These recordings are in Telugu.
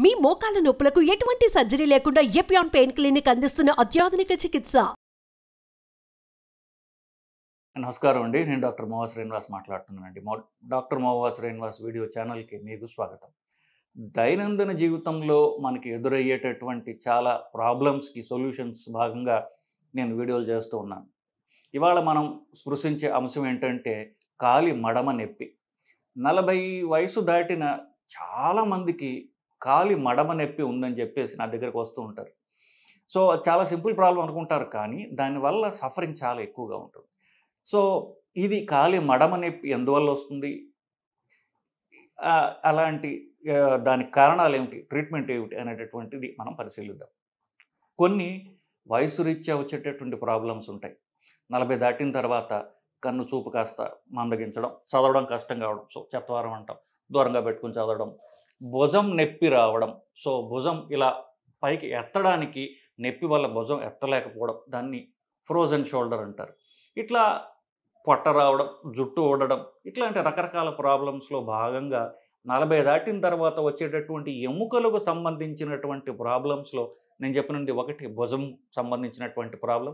మీ మోకాల నొప్పులకు ఎటువంటి సర్జరీ లేకుండా ఎపియాన్ పెయిన్ క్లినిక్ అందిస్తున్న అత్యాధునిక చికిత్స. నమస్కారం అండి. నేను డాక్టర్ మోవా శ్రీనివాస్ మాట్లాడుతున్నానండి. డాక్టర్ మోవా శ్రీనివాస్ వీడియో ఛానల్కి మీకు స్వాగతం. దైనందిన జీవితంలో మనకి ఎదురయ్యేటటువంటి చాలా ప్రాబ్లమ్స్కి సొల్యూషన్స్ భాగంగా నేను వీడియోలు చేస్తూ ఉన్నాను. ఇవాళ మనం స్పృశించే అంశం ఏంటంటే కాలి మడమ నొప్పి. 40 వయసు దాటిన చాలామందికి కాలి మడమ నొప్పి ఉందని చెప్పేసి నా దగ్గరకు వస్తూ ఉంటారు. సో చాలా సింపుల్ ప్రాబ్లం అనుకుంటారు, కానీ దానివల్ల సఫరింగ్ చాలా ఎక్కువగా ఉంటుంది. సో ఇది కాలి మడమ నొప్పి ఎందువల్ల వస్తుంది, అలాంటి దానికి కారణాలు ఏమిటి, ట్రీట్మెంట్ ఏమిటి అనేటటువంటిది మనం పరిశీలిద్దాం. కొన్ని వయసు రీత్యా వచ్చేటటువంటి ప్రాబ్లమ్స్ ఉంటాయి. 40 దాటిన తర్వాత కన్ను చూపు కాస్త మందగించడం, చదవడం కష్టం కావడం, సో చెత్తవారం అంటాం, దూరంగా పెట్టుకుని చదవడం, భుజం నొప్పి రావడం, సో భుజం ఇలా పైకి ఎత్తడానికి నొప్పి వల్ల భుజం ఎత్తలేకపోవడం, దాన్ని ఫ్రోజన్ షోల్డర్ అంటారు. ఇట్లా పొట్ట రావడం, జుట్టు ఊడడం, ఇట్లాంటి రకరకాల ప్రాబ్లమ్స్లో భాగంగా 40 దాటిన తర్వాత వచ్చేటటువంటి ఎముకలకు సంబంధించినటువంటి ప్రాబ్లమ్స్లో నేను చెప్పినది ఒకటి భుజం సంబంధించినటువంటి ప్రాబ్లం.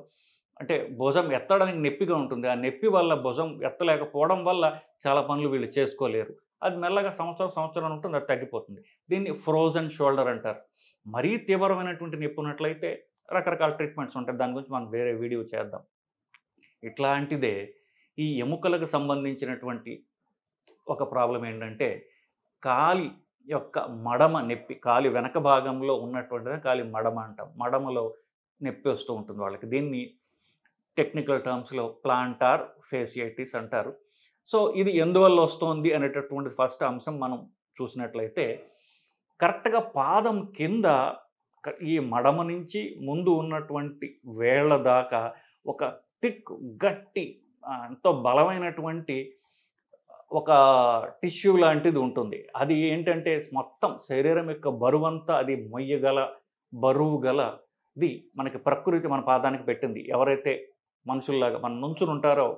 అంటే భుజం ఎత్తడానికి నొప్పిగా ఉంటుంది. ఆ నొప్పి వల్ల భుజం ఎత్తలేకపోవడం వల్ల చాలా పనులు వీళ్ళు చేసుకోలేరు. అది మెల్లగా సంవత్సరం ఉంటుంది, అది తగ్గిపోతుంది. దీన్ని ఫ్రోజన్ షోల్డర్ అంటారు. మరీ తీవ్రమైనటువంటి నొప్పి ఉన్నట్లయితే రకరకాల ట్రీట్మెంట్స్ ఉంటాయి. దాని గురించి మనం వేరే వీడియో చేద్దాం. ఇట్లాంటిదే ఈ ఎముకలకు సంబంధించినటువంటి ఒక ప్రాబ్లం ఏంటంటే కాలి యొక్క మడమ నొప్పి. కాలి వెనక భాగంలో ఉన్నటువంటిది కాలి మడమ అంటాం. మడమలో నొప్పి వస్తూ ఉంటుంది వాళ్ళకి. దీన్ని టెక్నికల్ టర్మ్స్లో ప్లాంటార్ ఫేసియైటిస్ అంటారు. సో ఇది ఎందువల్ల వస్తుంది అనేటటువంటి ఫస్ట్ అంశం మనం చూసినట్లయితే, కరెక్ట్గా పాదం కింద ఈ మడమ నుంచి ముందు ఉన్నటువంటి వేళ్ల దాకా ఒక థిక్ గట్టి ఎంతో బలమైనటువంటి ఒక టిష్యూ లాంటిది ఉంటుంది. అది ఏంటంటే మొత్తం శరీరం యొక్క బరువంతా అది మొయ్యగల బరువు గలది మనకి ప్రకృతి మన పాదానికి పెట్టింది. ఎవరైతే మనుషుల్లాగా మన నుంచుని ఉంటారో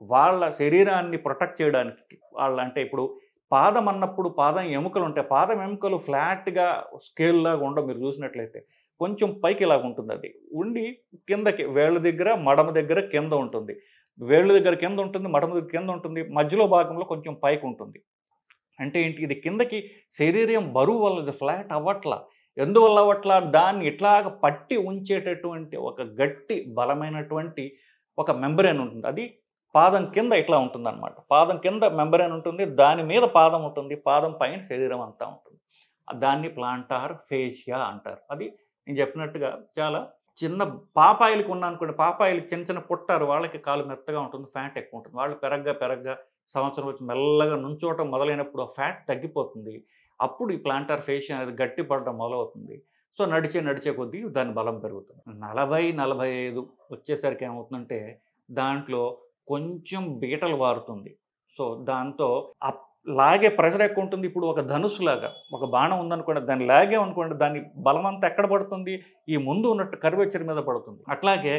వాళ్ళ శరీరాన్ని ప్రొటెక్ట్ చేయడానికి, వాళ్ళ అంటే ఇప్పుడు పాదం అన్నప్పుడు పాదం ఎముకలు ఉంటాయి. పాదం ఎముకలు ఫ్లాట్గా స్కేల్ లాగా ఉండవు. మీరు చూసినట్లయితే కొంచెం పైకి ఇలాగ ఉంటుంది. అది ఉండి కిందకి వేళ్ళ దగ్గర మడమ దగ్గర కింద ఉంటుంది. వేళ్ళ దగ్గర కింద ఉంటుంది, మడమ దగ్గర కింద ఉంటుంది, మధ్యలో భాగంలో కొంచెం పైకి ఉంటుంది. అంటే ఏంటి, ఇది కిందకి శరీరం బరువు వల్ల ఇది ఫ్లాట్ అవ్వట్లా. ఎందువల్ల అవ్వట్లా, దాన్ని ఇట్లాగ పట్టి ఉంచేటటువంటి ఒక గట్టి బలమైనటువంటి ఒక మెంబ్రేన్ ఉంటుంది. అది పాదం కింద ఇట్లా ఉంటుంది అనమాట. పాదం కింద మెంబ్రేన్ ఉంటుంది, దాని మీద పాదం ఉంటుంది, పాదం పైన శరీరం అంతా ఉంటుంది. దాన్ని ప్లాంటార్ ఫేషియా అంటారు. అది నేను చెప్పినట్టుగా చాలా చిన్న పాపాయిలకు ఉన్నానుకోండి, పాపాయిలకు చిన్న చిన్న పుట్టారు, వాళ్ళకి కాలు మెత్తగా ఉంటుంది, ఫ్యాట్ ఎక్కువ ఉంటుంది. వాళ్ళు పెరగ్గా సంవత్సరం వచ్చి మెల్లగా నుంచోవటం మొదలైనప్పుడు ఆ ఫ్యాట్ తగ్గిపోతుంది. అప్పుడు ఈ ప్లాంటార్ ఫేషియా అనేది గట్టిపడడం మొదలవుతుంది. సో నడిచే కొద్దీ దాని బలం పెరుగుతుంది. 40-45 వచ్చేసరికి ఏమవుతుందంటే దాంట్లో కొంచెం బీటలు వారుతుంది. సో దాంతో లాగే ప్రెషర్ ఎక్కువ ఉంటుంది. ఇప్పుడు ఒక ధనుసులాగా ఒక బాణం ఉందనుకోండి, దాన్ని లాగే అనుకోండి, దాని బలమంతా ఎక్కడ పడుతుంది, ఈ ముందు ఉన్నట్టు కర్వేచర్ మీద పడుతుంది. అట్లాగే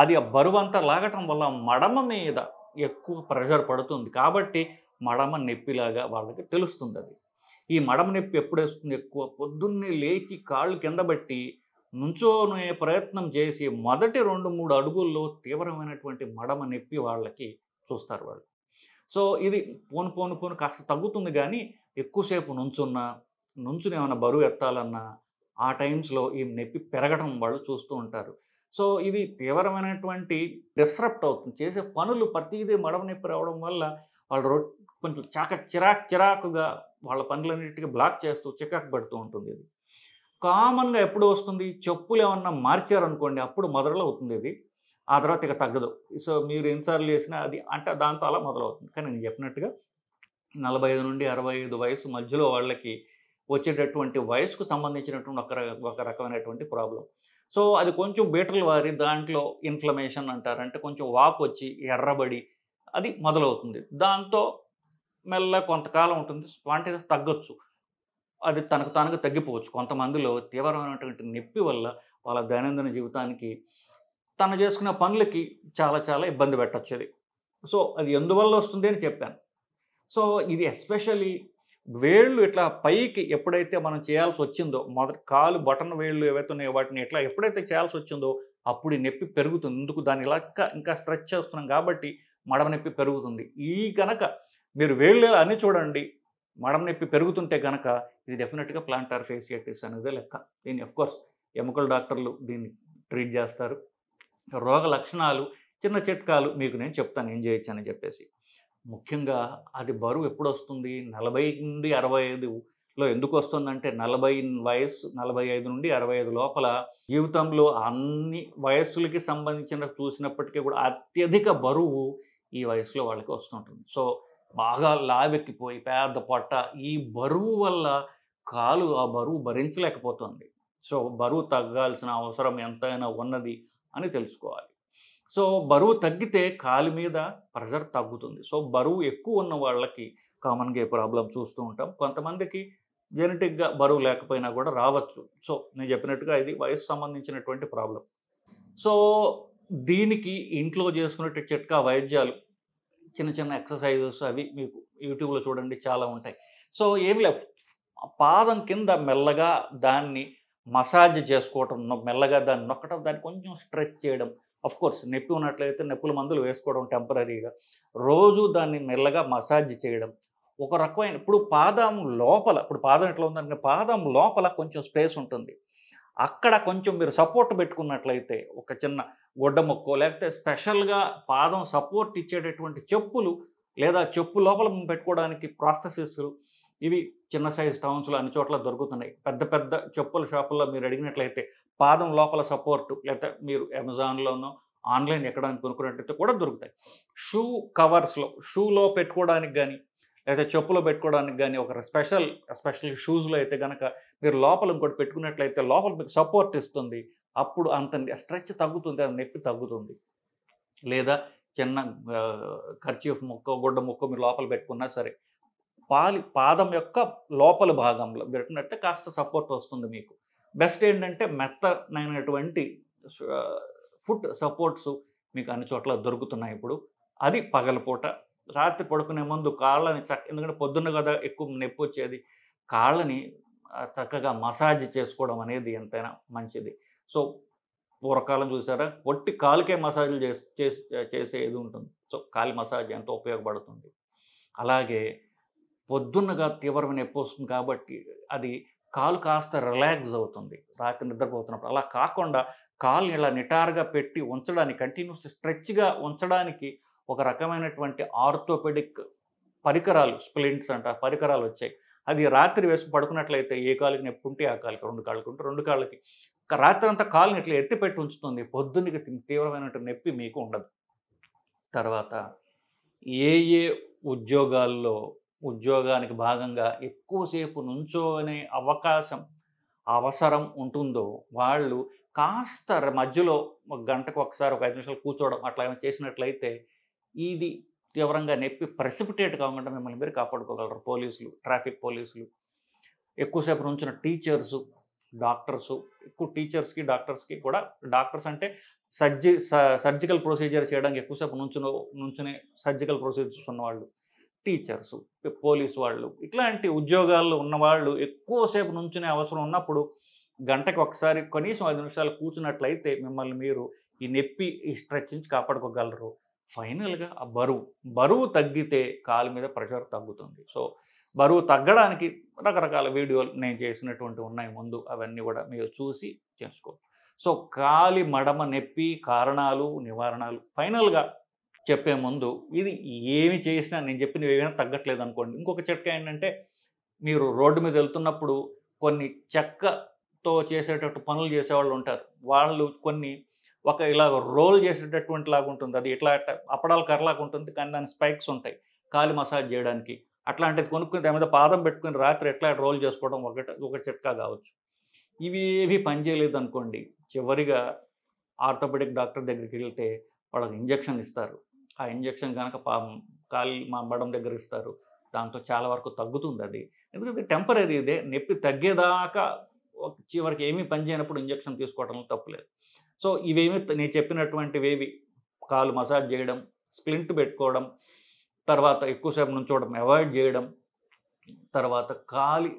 అది ఆ బరువంతా లాగటం వల్ల మడమ మీద ఎక్కువ ప్రెషర్ పడుతుంది. కాబట్టి మడమ నొప్పిలాగా వాళ్ళకి తెలుస్తుంది. అది ఈ మడమ నొప్పి ఎప్పుడు వస్తుంది, ఎక్కువ పొద్దున్నే లేచి కాళ్ళు కింద బట్టి నుంచోనే ప్రయత్నం చేసి మొదటి 2-3 అడుగుల్లో తీవ్రమైనటువంటి మడమ నొప్పి వాళ్ళకి చూస్తారు వాళ్ళు. సో ఇది పోను కాస్త తగ్గుతుంది, కానీ ఎక్కువసేపు నుంచుని ఏమైనా బరువు ఎత్తాలన్నా ఆ టైమ్స్లో ఈ నొప్పి పెరగడం వాళ్ళు చూస్తూ ఉంటారు. సో ఇది తీవ్రమైనటువంటి డిస్రప్ట్ అవుతుంది. చేసే పనులు ప్రతిదీ మడమ నొప్పి రావడం వల్ల వాళ్ళు కొంచెం చిరాకుగా వాళ్ళ పనులన్నిటికీ బ్లాక్ చేస్తూ చికాకు పడుతూ ఉంటుంది. ఇది కామన్గా ఎప్పుడు వస్తుంది, చెప్పులు ఏమన్నా మార్చారనుకోండి, అప్పుడు మొదలు అవుతుంది ఇది. ఆ తర్వాత ఇక తగ్గదు. సో మీరు ఎన్నిసార్లు చేసినా అది అంటే దాంతో అలా మొదలవుతుంది. కానీ నేను చెప్పినట్టుగా 45 నుండి 65 వయసు మధ్యలో వాళ్ళకి వచ్చేటటువంటి వయసుకు సంబంధించినటువంటి ఒక రకమైనటువంటి ప్రాబ్లం. సో అది కొంచెం బీటలు వారి దాంట్లో ఇన్ఫ్లమేషన్ అంటారు, అంటే కొంచెం వాపు వచ్చి ఎర్రబడి అది మొదలవుతుంది. దాంతో మెల్ల కొంతకాలం ఉంటుంది, అంటే తగ్గొచ్చు, అది తనకు తానుగా తగ్గిపోవచ్చు. కొంతమందిలో తీవ్రమైనటువంటి నొప్పి వల్ల వాళ్ళ దైనందిన జీవితానికి తను చేసుకునే పనులకి చాలా ఇబ్బంది పెట్టచ్చు అది. సో అది ఎందువల్ల వస్తుంది అని చెప్పాను. సో ఇది ఎస్పెషల్లీ వేళ్ళు ఇట్లా పైకి ఎప్పుడైతే మనం చేయాల్సి వచ్చిందో, మొదటి కాలు బటన్ వేళ్ళు ఏవైతే ఉన్నాయో వాటిని ఇట్లా ఎప్పుడైతే చేయాల్సి వచ్చిందో అప్పుడు ఈ నొప్పి పెరుగుతుంది. ఎందుకు దాన్ని ఇలా ఇంకా స్ట్రెచ్ చేస్తున్నాం కాబట్టి మడమ నొప్పి పెరుగుతుంది. ఈ గనక మీరు వేళ్ళు అన్నీ చూడండి, మడమ నొప్పి పెరుగుతుంటే గనక ఇది డెఫినెట్‌గా ప్లాంటార్ ఫేసియాటిస్ అనేదే లెక్క. దీన్ని ఆఫ్‌కోర్స్ ఎముకల డాక్టర్లు దీన్ని ట్రీట్ చేస్తారు. రోగ లక్షణాలు, చిన్న చిట్కాలు మీకు నేను చెప్తాను ఏం చేయొచ్చని చెప్పేసి. ముఖ్యంగా అది బరువు ఎప్పుడొస్తుంది? 40-65లో ఎందుకు వస్తుందంటే 40 వయస్సు 45-65 లోపల జీవితంలో అన్ని వయస్సులకి సంబంధించిన చూసినప్పటికీ కూడా అత్యధిక బరువు ఈ వయసులో వాళ్ళకి వస్తుంటుంది. సో బాగా లావెక్కిపోయి పెద్ద పొట్ట, ఈ బరువు వల్ల కాలు ఆ బరువు భరించలేకపోతుంది. సో బరువు తగ్గాల్సిన అవసరం ఎంతైనా ఉన్నది అని తెలుసుకోవాలి. సో బరువు తగ్గితే కాలు మీద ప్రెషర్ తగ్గుతుంది. సో బరువు ఎక్కువ ఉన్న వాళ్ళకి కామన్‌గా ఈ ప్రాబ్లమ్ చూస్తూ ఉంటాం. కొంతమందికి జెనెటిక్‌గా బరువు లేకపోయినా కూడా రావచ్చు. సో నేను చెప్పినట్టుగా ఇది వయస్సు సంబంధించినటువంటి ప్రాబ్లమ్. సో దీనికి ఇంట్లో చేసుకునే చిట్కా వైద్యాలు, చిన్న చిన్న ఎక్సర్సైజెస్ అవి మీకు యూట్యూబ్‌లో చూడండి చాలా ఉంటాయి. సో ఏమి లేవు, పాదం కింద మెల్లగా దాన్ని మసాజ్ చేసుకోవటం, మెల్లగా దాన్ని నొక్కడం, దాన్ని కొంచెం స్ట్రెచ్ చేయడం. ఆఫ్‌కోర్స్ నొప్పి ఉన్నట్లయితే నొప్పుల మందులు వేసుకోవడం టెంపరరీగా. రోజు దాన్ని మెల్లగా మసాజ్ చేయడం. ఒక రకమైన ఇప్పుడు పాదం లోపల, ఇప్పుడు పాదం ఎట్లా ఉందంటే పాదం లోపల కొంచెం స్పేస్ ఉంటుంది. అక్కడ కొంచెం మీరు సపోర్ట్ పెట్టుకున్నట్లయితే ఒక చిన్న గుడ్డ ముక్కో లేకపోతే స్పెషల్‌గా పాదం సపోర్ట్ ఇచ్చేటటువంటి చెప్పులు లేదా చెప్పు లోపల పెట్టుకోవడానికి ప్రాస్థెసిస్‌లు ఇవి చిన్న సైజ్ టౌన్స్‌లో అన్ని చోట్ల దొరుకుతున్నాయి. పెద్ద పెద్ద చెప్పుల షాపుల్లో మీరు అడిగినట్లయితే పాదం లోపల సపోర్టు లేకపోతే మీరు అమెజాన్‌లోనో ఆన్‌లైన్ ఎక్కడానికి కొనుక్కున్నట్లయితే కూడా దొరుకుతాయి. షూ కవర్స్‌లో షూలో పెట్టుకోవడానికి గానీ లేదా చెప్పులో పెట్టుకోవడానికి గానీ ఒక స్పెషల్ షూస్‌లో అయితే గనక మీరు లోపల ఇంకోటి పెట్టుకున్నట్లయితే లోపల మీకు సపోర్ట్ ఇస్తుంది. అప్పుడు అంత స్ట్రెచ్ తగ్గుతుంది, ఆ నొప్పి తగ్గుతుంది. లేదా చిన్న కర్చీఫ్ ముక్కో, గుడ్డ ముక్కో మీరు లోపల పెట్టుకున్నా సరే పాదం యొక్క లోపల భాగంలో పెట్టినట్టే కాస్త సపోర్ట్ వస్తుంది మీకు. బెస్ట్ ఏంటంటే మెత్తనైనటువంటి ఫుట్ సపోర్ట్స్ మీకు అన్ని చోట్ల దొరుకుతున్నాయి ఇప్పుడు. అది పగలపూట. రాత్రి పడుకునే ముందు కాళ్ళని ఎందుకంటే పొద్దున్న కదా ఎక్కువ నొప్పి వచ్చేది. కాళ్ళని చక్కగా మసాజ్ చేసుకోవడం అనేది ఎంతైనా మంచిది. సో పూర్వకాలం చూసారా, ఒట్టి కాలుకే మసాజ్‌లు చేసేది ఉంటుంది. సో కాలి మసాజ్ ఎంతో ఉపయోగపడుతుంది. అలాగే పొద్దున్నగా తీవ్రమైన నొప్పి వస్తుంది కాబట్టి అది కాలు కాస్త రిలాక్స్ అవుతుంది రాత్రి నిద్రపోతున్నప్పుడు. అలా కాకుండా కాలుని ఇలా నిటారుగా పెట్టి ఉంచడానికి, కంటిన్యూస్ స్ట్రెచ్‌గా ఉంచడానికి ఒక రకమైనటువంటి ఆర్థోపెడిక్ పరికరాలు, స్ప్లింట్స్ అంట పరికరాలు వచ్చాయి. అది రాత్రి వేసుకు పడుకున్నట్లయితే ఏ కాలుకి నొప్పి ఉంటే ఆ కాలుకి, 2 కాళ్ళకి ఉంటే 2 కాళ్ళకి రాత్రంతా కాలుని ఇట్లా ఎత్తిపెట్టి ఉంచుతుంది. పొద్దున్నకి తీవ్రమైనటువంటి నొప్పి మీకు ఉండదు. తర్వాత ఏ ఏ ఉద్యోగానికి భాగంగా ఎక్కువసేపు నుంచోనే అవసరం ఉంటుందో వాళ్ళు కాస్త మధ్యలో ఒక గంటకు ఒకసారి ఒక 5 నిమిషాలు కూర్చోవడం అట్లా ఏమైనా చేసినట్లయితే ఇది తీవ్రంగా నొప్పి ప్రెసిపిటేట్ కాకుండా మిమ్మల్ని మీరు కాపాడుకోగలరు. పోలీసులు, ట్రాఫిక్ పోలీసులు, ఎక్కువసేపు నుంచిన టీచర్సు, డాక్టర్సు, ఎక్కువ టీచర్స్‌కి, డాక్టర్స్‌కి కూడా, డాక్టర్స్ అంటే సర్జికల్ ప్రొసీజర్ చేయడానికి ఎక్కువసేపు నుంచునే సర్జికల్ ప్రొసీజర్స్ ఉన్నవాళ్ళు, టీచర్సు, పోలీసు వాళ్ళు, ఇట్లాంటి ఉద్యోగాల్లో ఉన్నవాళ్ళు ఎక్కువసేపు నుంచునే అవసరం ఉన్నప్పుడు గంటకి ఒకసారి కనీసం 5 నిమిషాలు కూర్చున్నట్లయితే మిమ్మల్ని మీరు ఈ నొప్పి, ఈ స్ట్రెచ్ నుంచి కాపాడుకోగలరు. ఫైనల్‌గా ఆ బరువు తగ్గితే కాలు మీద ప్రెషర్ తగ్గుతుంది. సో బరువు తగ్గడానికి రకరకాల వీడియోలు నేను చేసినటువంటివి ఉన్నాయి ముందు, అవన్నీ కూడా మీరు చూసి చేసుకోవచ్చు. సో కాలి మడమ నొప్పి కారణాలు, నివారణలు ఫైనల్‌గా చెప్పే ముందు ఇది ఏమి చేసినా నేను చెప్పినవి ఏమైనా తగ్గట్లేదు అనుకోండి, ఇంకొక చిట్కా ఏంటంటే మీరు రోడ్డు మీద వెళ్తున్నప్పుడు కొన్ని చెక్కతో చేసేటట్టు పనులు చేసేవాళ్ళు ఉంటారు. వాళ్ళు కొన్ని ఒక ఇలా రోల్ చేసేటటువంటి లాగా ఉంటుంది. అది ఇట్లా అప్పడాల కర్రలాగా ఉంటుంది కానీ దాని స్పైక్స్ ఉంటాయి కాలి మసాజ్ చేయడానికి. అట్లాంటిది కొనుక్కుని దాని మీద పాదం పెట్టుకుని రాత్రి ఎట్లా రోల్ చేసుకోవడం ఒక చిట్కా కావచ్చు. ఇవి ఏవి పనిచేయలేదు అనుకోండి, చివరిగా ఆర్థోపెడిక్ డాక్టర్ దగ్గరికి వెళ్తే వాళ్ళకి ఇంజెక్షన్ ఇస్తారు. ఆ ఇంజెక్షన్ కనుక మడం దగ్గర ఇస్తారు. దాంతో చాలా వరకు తగ్గుతుంది అది. ఎందుకంటే టెంపరరీ ఇదే, నొప్పి తగ్గేదాకా చివరికి ఏమీ పని చేయనప్పుడు ఇంజెక్షన్ తీసుకోవడంలో తప్పులేదు. సో ఇవేమి నేను చెప్పినటువంటివేవి కాలు మసాజ్ చేయడం, స్ప్లింట్ పెట్టుకోవడం, తర్వాత ఎక్కువసేపు నుంచోవడం అవాయిడ్ చేయడం, తర్వాత కాలి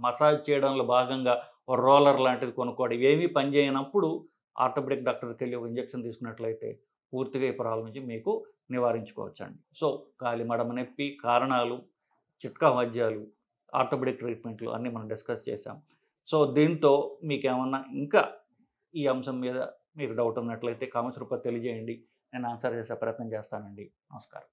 మసాజ్ చేయడంలో భాగంగా ఒక రోలర్ లాంటిది కొనుక్కోవడం, ఇవేమీ పనిచేయనప్పుడు ఆర్థోపెడిక్ డాక్టర్కి వెళ్ళి ఒక ఇంజెక్షన్ తీసుకున్నట్లయితే పూర్తిగా ఈ ప్రాబ్లం నుంచి మీకు నివారించుకోవచ్చండి. సో కాలి మడమ నొప్పి కారణాలు, చిట్కా వైద్యాలు, ఆర్థోపెడిక్ ట్రీట్మెంట్లు అన్నీ మనం డిస్కస్ చేసాం. సో దీంతో మీకేమన్నా ఇంకా ఈ అంశం మీద మీకు డౌట్ ఉన్నట్లయితే కామెంట్స్ రూపంలో తెలియజేయండి. నేను ఆన్సర్ చేసే ప్రయత్నం చేస్తానండి. నమస్కారం.